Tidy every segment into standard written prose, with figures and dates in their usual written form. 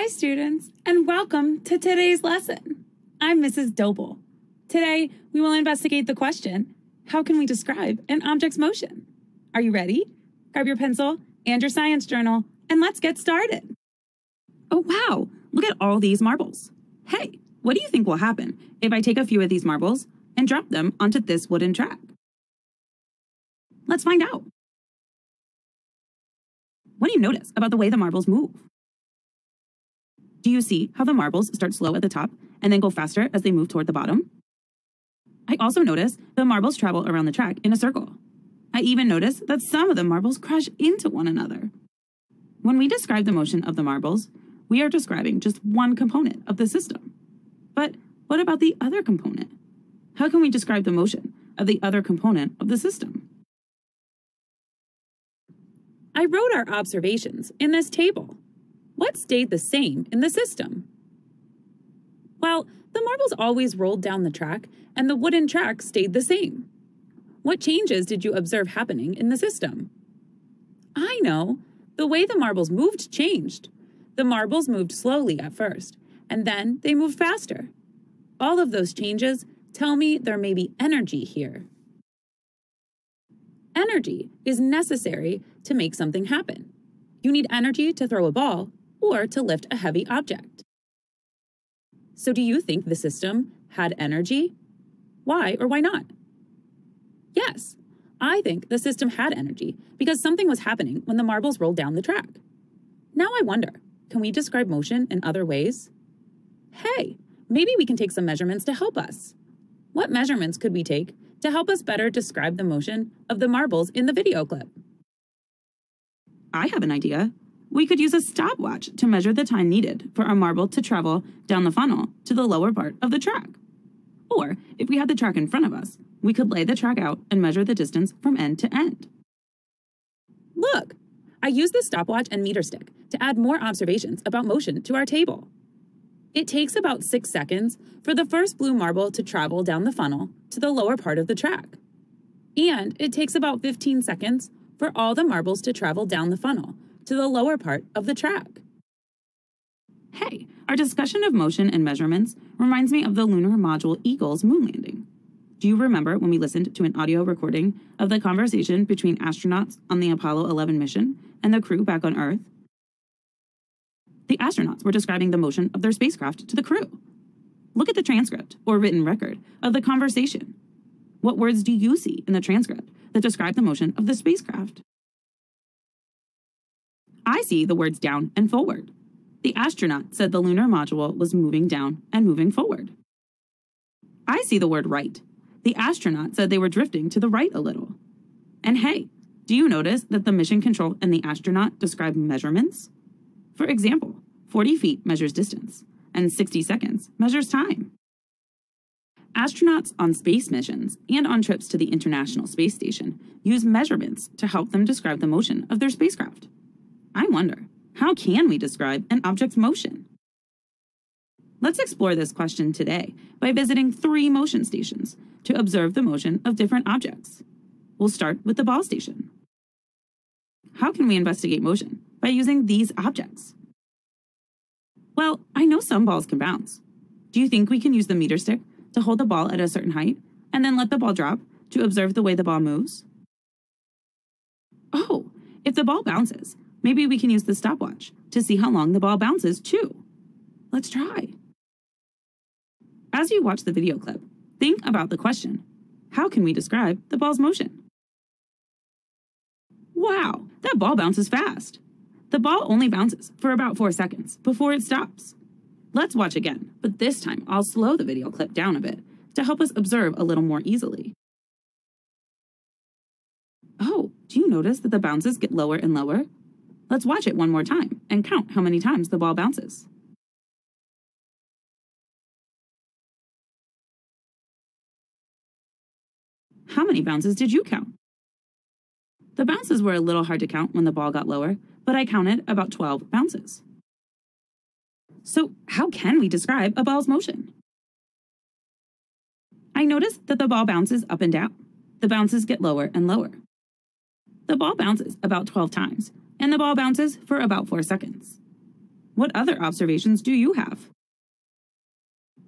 students, and welcome to today's lesson. I'm Mrs. Doble. Today, we will investigate the question, how can we describe an object's motion? Are you ready? Grab your pencil and your science journal, and let's get started. Oh, wow, look at all these marbles. Hey, what do you think will happen if I take a few of these marbles and drop them onto this wooden track? Let's find out. What do you notice about the way the marbles move? Do you see how the marbles start slow at the top and then go faster as they move toward the bottom? I also notice the marbles travel around the track in a circle. I even notice that some of the marbles crash into one another. When we describe the motion of the marbles, we are describing just one component of the system. But what about the other component? How can we describe the motion of the other component of the system? I wrote our observations in this table. What stayed the same in the system? Well, the marbles always rolled down the track, and the wooden track stayed the same. What changes did you observe happening in the system? I know. The way the marbles moved changed. The marbles moved slowly at first, and then they moved faster. All of those changes tell me there may be energy here. Energy is necessary to make something happen. You need energy to throw a ball or to lift a heavy object. So do you think the system had energy? Why or why not? Yes, I think the system had energy because something was happening when the marbles rolled down the track. Now I wonder, can we describe motion in other ways? Hey, maybe we can take some measurements to help us. What measurements could we take to help us better describe the motion of the marbles in the video clip? I have an idea. We could use a stopwatch to measure the time needed for a marble to travel down the funnel to the lower part of the track. Or, if we had the track in front of us, we could lay the track out and measure the distance from end to end. Look! I used the stopwatch and meter stick to add more observations about motion to our table. It takes about 6 seconds for the first blue marble to travel down the funnel to the lower part of the track. And it takes about 15 seconds for all the marbles to travel down the funnel to the lower part of the track. Hey, our discussion of motion and measurements reminds me of the lunar module Eagle's moon landing. Do you remember when we listened to an audio recording of the conversation between astronauts on the Apollo 11 mission and the crew back on Earth? The astronauts were describing the motion of their spacecraft to the crew. Look at the transcript, or written record, of the conversation. What words do you see in the transcript that describe the motion of the spacecraft? I see the words down and forward. The astronaut said the lunar module was moving down and moving forward. I see the word right. The astronaut said they were drifting to the right a little. And hey, do you notice that the mission control and the astronaut describe measurements? For example, 40 feet measures distance, and 60 seconds measures time. Astronauts on space missions and on trips to the International Space Station use measurements to help them describe the motion of their spacecraft. I wonder, how can we describe an object's motion? Let's explore this question today by visiting 3 motion stations to observe the motion of different objects. We'll start with the ball station. How can we investigate motion by using these objects? Well, I know some balls can bounce. Do you think we can use the meter stick to hold the ball at a certain height and then let the ball drop to observe the way the ball moves? Oh, if the ball bounces, maybe we can use the stopwatch to see how long the ball bounces too. Let's try. As you watch the video clip, think about the question, how can we describe the ball's motion? Wow, that ball bounces fast. The ball only bounces for about 4 seconds before it stops. Let's watch again, but this time I'll slow the video clip down a bit to help us observe a little more easily. Oh, do you notice that the bounces get lower and lower? Let's watch it one more time and count how many times the ball bounces. How many bounces did you count? The bounces were a little hard to count when the ball got lower, but I counted about 12 bounces. So how can we describe a ball's motion? I noticed that the ball bounces up and down. The bounces get lower and lower. The ball bounces about 12 times, and the ball bounces for about 4 seconds. What other observations do you have?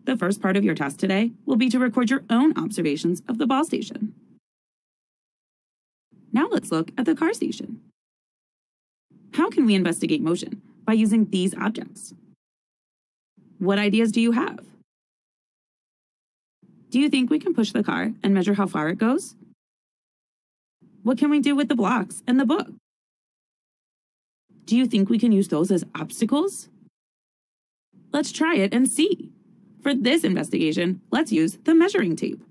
The first part of your task today will be to record your own observations of the ball station. Now let's look at the car station. How can we investigate motion by using these objects? What ideas do you have? Do you think we can push the car and measure how far it goes? What can we do with the blocks and the book? Do you think we can use those as obstacles? Let's try it and see. For this investigation, let's use the measuring tape.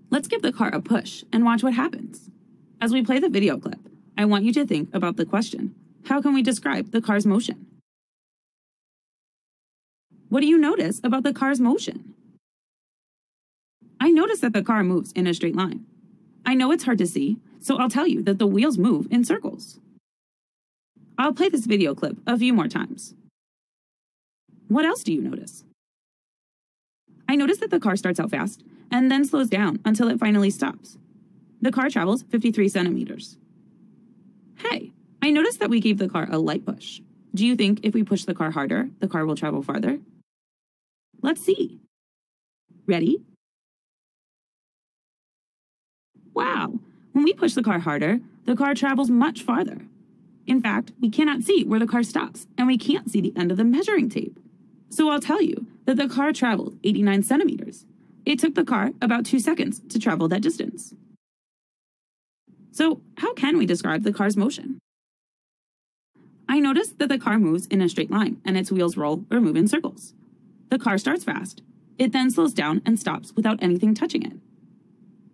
Let's give the car a push and watch what happens. As we play the video clip, I want you to think about the question, how can we describe the car's motion? What do you notice about the car's motion? I notice that the car moves in a straight line. I know it's hard to see, so I'll tell you that the wheels move in circles. I'll play this video clip a few more times. What else do you notice? I notice that the car starts out fast and then slows down until it finally stops. The car travels 53 centimeters. Hey, I noticed that we gave the car a light push. Do you think if we push the car harder, the car will travel farther? Let's see. Ready? Wow, when we push the car harder, the car travels much farther. In fact, we cannot see where the car stops, and we can't see the end of the measuring tape. So I'll tell you that the car traveled 89 centimeters. It took the car about 2 seconds to travel that distance. So how can we describe the car's motion? I noticed that the car moves in a straight line and its wheels roll or move in circles. The car starts fast. It then slows down and stops without anything touching it.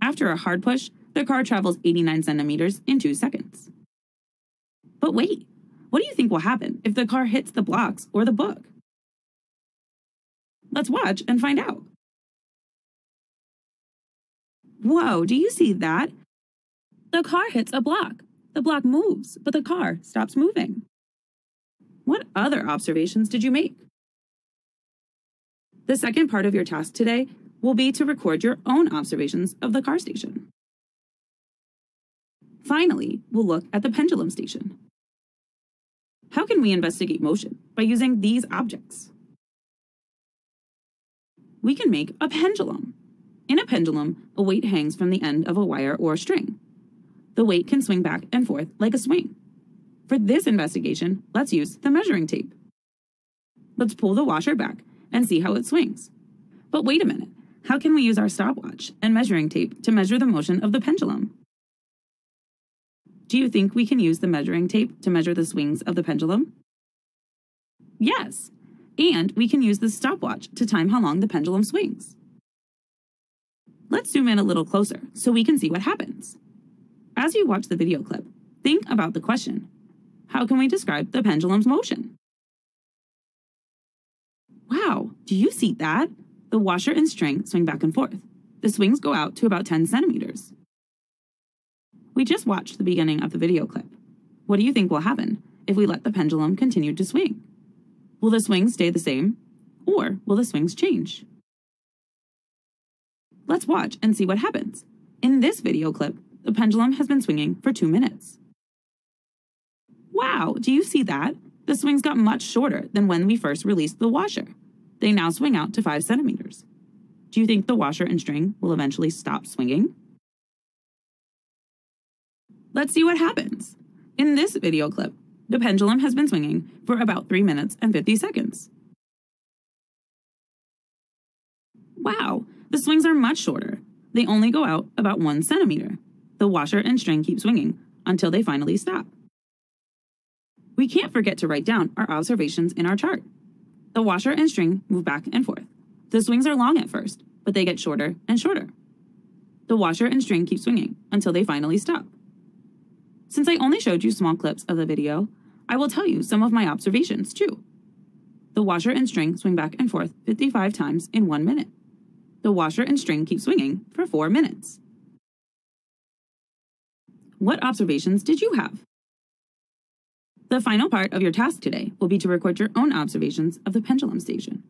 After a hard push, the car travels 89 centimeters in 2 seconds. But wait, what do you think will happen if the car hits the blocks or the book? Let's watch and find out. Whoa, do you see that? The car hits a block. The block moves, but the car stops moving. What other observations did you make? The second part of your task today will be to record your own observations of the car station. Finally, we'll look at the pendulum station. How can we investigate motion by using these objects? We can make a pendulum. In a pendulum, a weight hangs from the end of a wire or a string. The weight can swing back and forth like a swing. For this investigation, let's use the measuring tape. Let's pull the washer back and see how it swings. But wait a minute, how can we use our stopwatch and measuring tape to measure the motion of the pendulum? Do you think we can use the measuring tape to measure the swings of the pendulum? Yes, and we can use the stopwatch to time how long the pendulum swings. Let's zoom in a little closer so we can see what happens. As you watch the video clip, think about the question, how can we describe the pendulum's motion? Wow, do you see that? The washer and string swing back and forth. The swings go out to about 10 centimeters. We just watched the beginning of the video clip. What do you think will happen if we let the pendulum continue to swing? Will the swings stay the same, or will the swings change? Let's watch and see what happens. In this video clip, the pendulum has been swinging for 2 minutes. Wow, do you see that? The swings got much shorter than when we first released the washer. They now swing out to 5 centimeters. Do you think the washer and string will eventually stop swinging? Let's see what happens. In this video clip, the pendulum has been swinging for about 3 minutes and 50 seconds. Wow, the swings are much shorter. They only go out about 1 centimeter. The washer and string keep swinging until they finally stop. We can't forget to write down our observations in our chart. The washer and string move back and forth. The swings are long at first, but they get shorter and shorter. The washer and string keep swinging until they finally stop. Since I only showed you small clips of the video, I will tell you some of my observations too. The washer and string swing back and forth 55 times in 1 minute. The washer and string keep swinging for 4 minutes. What observations did you have? The final part of your task today will be to record your own observations of the pendulum station.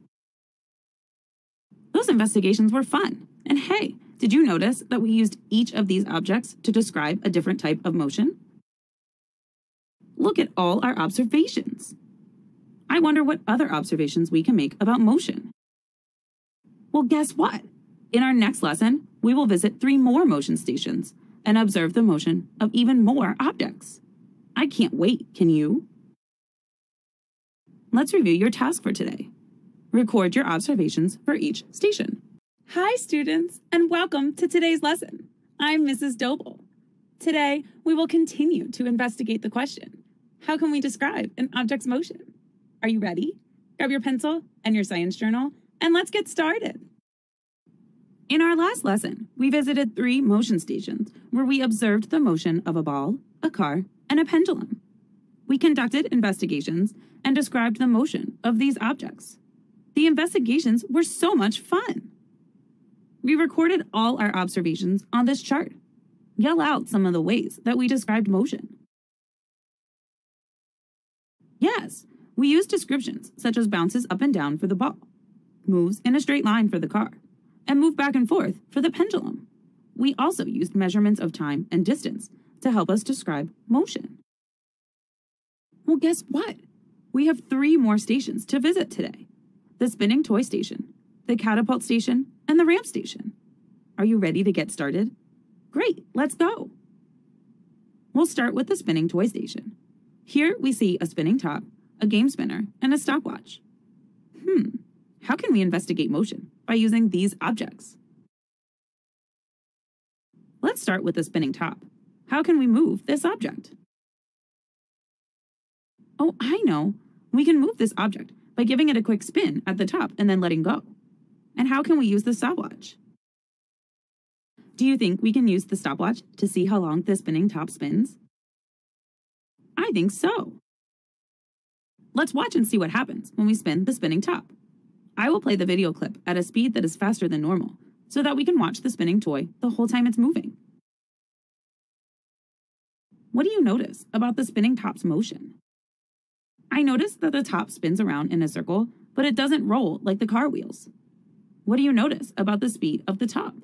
Those investigations were fun. And hey, did you notice that we used each of these objects to describe a different type of motion? Look at all our observations. I wonder what other observations we can make about motion. Well, guess what? In our next lesson, we will visit 3 more motion stations and observe the motion of even more objects. I can't wait, can you? Let's review your task for today. Record your observations for each station. Hi, students, and welcome to today's lesson. I'm Mrs. Doble. Today, we will continue to investigate the question, how can we describe an object's motion? Are you ready? Grab your pencil and your science journal, and let's get started. In our last lesson, we visited 3 motion stations where we observed the motion of a ball, a car, and a pendulum. We conducted investigations and described the motion of these objects. The investigations were so much fun. We recorded all our observations on this chart. Yell out some of the ways that we described motion. Yes, we used descriptions such as bounces up and down for the ball, moves in a straight line for the car, and move back and forth for the pendulum. We also used measurements of time and distance to help us describe motion. Well, guess what? We have 3 more stations to visit today. The spinning toy station, the catapult station, and the ramp station. Are you ready to get started? Great, let's go. We'll start with the spinning toy station. Here we see a spinning top, a game spinner, and a stopwatch. How can we investigate motion by using these objects? Let's start with the spinning top. How can we move this object? Oh, I know. We can move this object by giving it a quick spin at the top and then letting go. And how can we use the stopwatch? Do you think we can use the stopwatch to see how long the spinning top spins? I think so. Let's watch and see what happens when we spin the spinning top. I will play the video clip at a speed that is faster than normal so that we can watch the spinning toy the whole time it's moving. What do you notice about the spinning top's motion? I notice that the top spins around in a circle, but it doesn't roll like the car wheels. What do you notice about the speed of the top?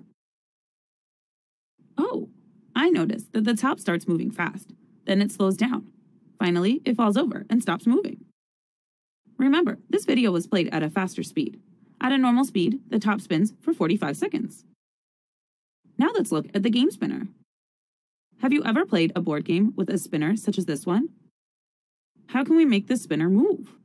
Oh, I notice that the top starts moving fast, then it slows down. Finally, it falls over and stops moving. Remember, this video was played at a faster speed. At a normal speed, the top spins for 45 seconds. Now let's look at the game spinner. Have you ever played a board game with a spinner such as this one? How can we make the spinner move?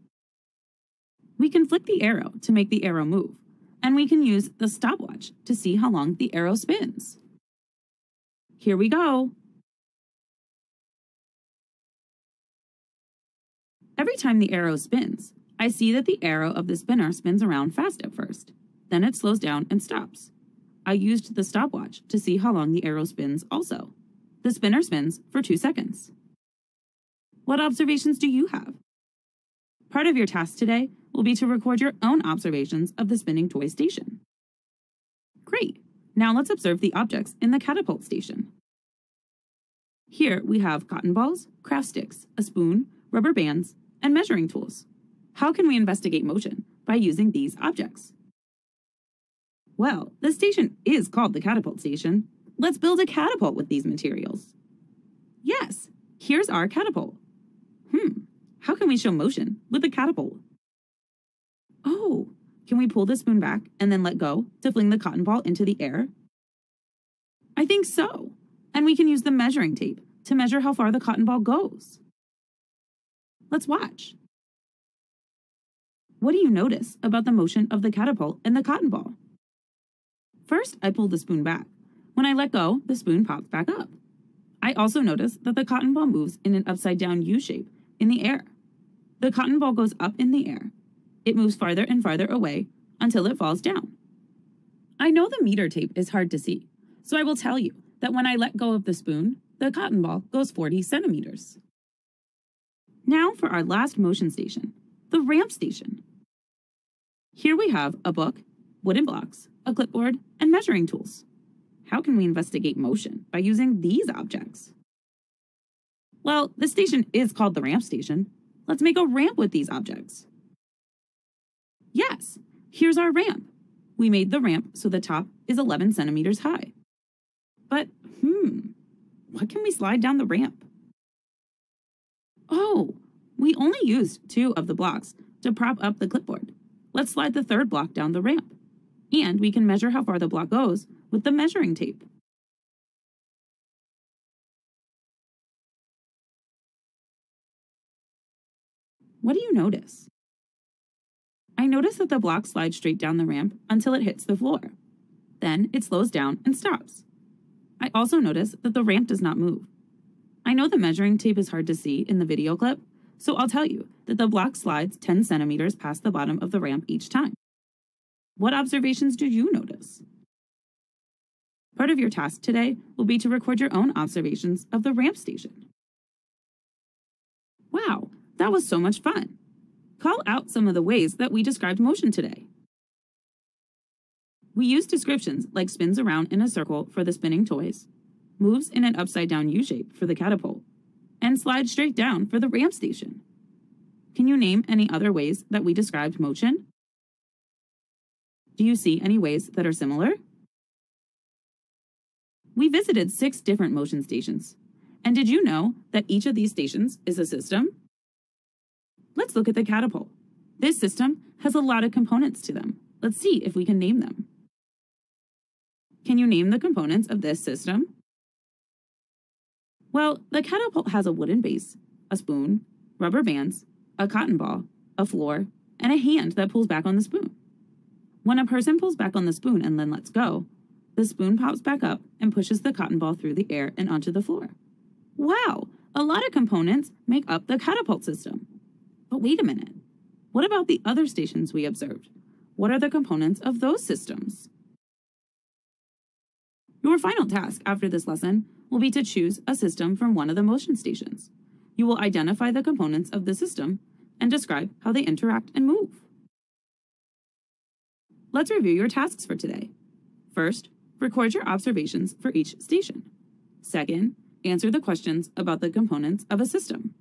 We can flick the arrow to make the arrow move, and we can use the stopwatch to see how long the arrow spins. Here we go. Every time the arrow spins, I see that the arrow of the spinner spins around fast at first. Then it slows down and stops. I used the stopwatch to see how long the arrow spins also. The spinner spins for 2 seconds. What observations do you have? Part of your task today will be to record your own observations of the spinning toy station. Great! Now let's observe the objects in the catapult station. Here we have cotton balls, craft sticks, a spoon, rubber bands, and measuring tools. How can we investigate motion by using these objects? Well, the station is called the catapult station. Let's build a catapult with these materials. Yes, here's our catapult. How can we show motion with a catapult? Oh, can we pull the spoon back and then let go to fling the cotton ball into the air? I think so. And we can use the measuring tape to measure how far the cotton ball goes. Let's watch. What do you notice about the motion of the catapult and the cotton ball? First, I pull the spoon back. When I let go, the spoon pops back up. I also notice that the cotton ball moves in an upside-down U shape in the air. The cotton ball goes up in the air. It moves farther and farther away until it falls down. I know the meter tape is hard to see, so I will tell you that when I let go of the spoon, the cotton ball goes 40 centimeters. Now for our last motion station, the ramp station. Here we have a book, wooden blocks, a clipboard, and measuring tools. How can we investigate motion by using these objects? Well, the station is called the ramp station. Let's make a ramp with these objects. Yes, here's our ramp. We made the ramp so the top is 11 centimeters high. But, what can we slide down the ramp? Oh, we only used 2 of the blocks to prop up the clipboard. Let's slide the 3rd block down the ramp. And we can measure how far the block goes with the measuring tape. What do you notice? I notice that the block slides straight down the ramp until it hits the floor. Then it slows down and stops. I also notice that the ramp does not move. I know the measuring tape is hard to see in the video clip, so I'll tell you that the block slides 10 centimeters past the bottom of the ramp each time. What observations do you notice? Part of your task today will be to record your own observations of the ramp station. Wow, that was so much fun! Call out some of the ways that we described motion today. We used descriptions like spins around in a circle for the spinning toys, moves in an upside-down U-shape for the catapult, and slides straight down for the ramp station. Can you name any other ways that we described motion? Do you see any ways that are similar? We visited 6 different motion stations. And did you know that each of these stations is a system? Let's look at the catapult. This system has a lot of components to them. Let's see if we can name them. Can you name the components of this system? Well, the catapult has a wooden base, a spoon, rubber bands, a cotton ball, a floor, and a hand that pulls back on the spoon. When a person pulls back on the spoon and then lets go, the spoon pops back up and pushes the cotton ball through the air and onto the floor. Wow, a lot of components make up the catapult system. But wait a minute. What about the other stations we observed? What are the components of those systems? Your final task after this lesson will be to choose a system from one of the motion stations. You will identify the components of the system and describe how they interact and move. Let's review your tasks for today. First, record your observations for each station. Second, answer the questions about the components of a system.